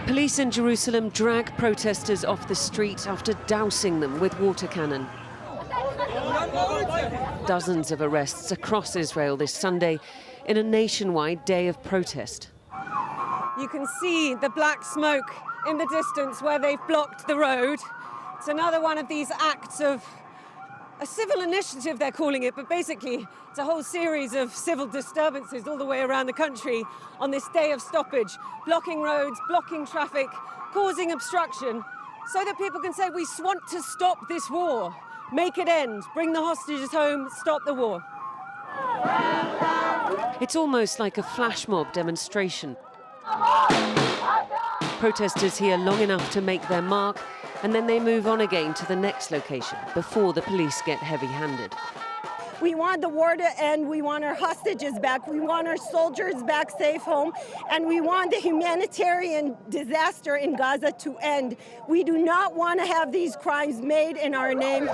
Police in Jerusalem drag protesters off the street after dousing them with water cannon. Dozens of arrests across Israel this Sunday in a nationwide day of protest. You can see the black smoke in the distance where they've blocked the road. It's another one of these acts of a civil initiative, they're calling it, but basically it's a whole series of civil disturbances all the way around the country on this day of stoppage, blocking roads, blocking traffic, causing obstruction, so that people can say, we want to stop this war, make it end, bring the hostages home, stop the war. It's almost like a flash mob demonstration. Protesters here long enough to make their mark, and then they move on again to the next location before the police get heavy-handed. We want the war to end, we want our hostages back, we want our soldiers back safe home, and we want the humanitarian disaster in Gaza to end. We do not want to have these crimes made in our name.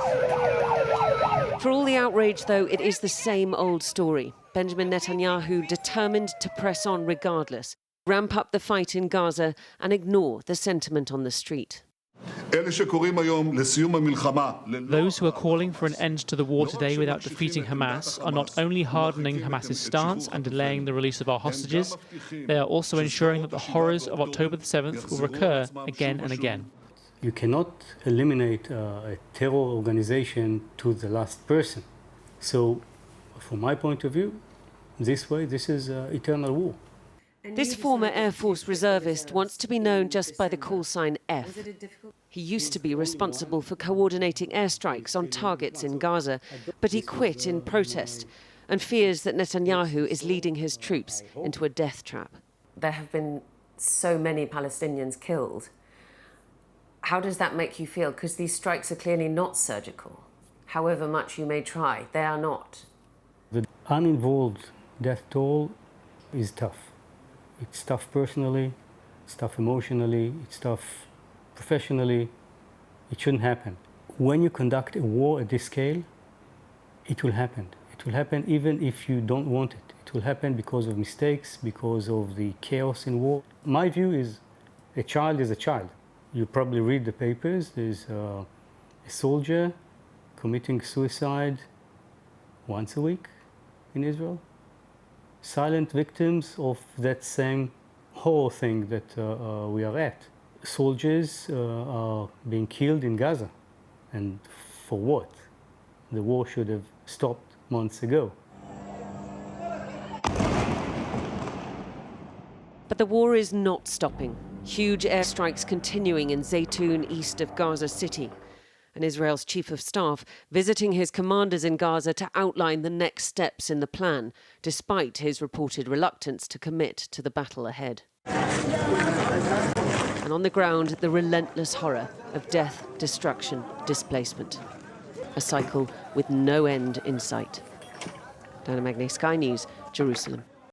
For all the outrage, though, it is the same old story. Benjamin Netanyahu determined to press on regardless, ramp up the fight in Gaza and ignore the sentiment on the street. Those who are calling for an end to the war today without defeating Hamas are not only hardening Hamas's stance and delaying the release of our hostages, they are also ensuring that the horrors of October the 7th will recur again and again. You cannot eliminate a terror organization to the last person. So, from my point of view, this is eternal war. This former Air Force reservist wants to be known just by the call sign F. He used to be responsible for coordinating airstrikes on targets in Gaza, but he quit in protest and fears that Netanyahu is leading his troops into a death trap. There have been so many Palestinians killed. How does that make you feel? Because these strikes are clearly not surgical. However much you may try, they are not. The uninvolved death toll is tough. It's tough personally, it's tough emotionally, it's tough professionally. It shouldn't happen. When you conduct a war at this scale, it will happen. It will happen even if you don't want it. It will happen because of mistakes, because of the chaos in war. My view is a child is a child. You probably read the papers. There's a soldier committing suicide once a week in Israel. Silent victims of that same horror thing that we are at. Soldiers are being killed in Gaza. And for what? The war should have stopped months ago. But the war is not stopping. Huge airstrikes continuing in Zaytun, east of Gaza City. And Israel's chief of staff visiting his commanders in Gaza to outline the next steps in the plan, despite his reported reluctance to commit to the battle ahead. And on the ground, the relentless horror of death, destruction, displacement. A cycle with no end in sight. Diana Magnay, Sky News, Jerusalem.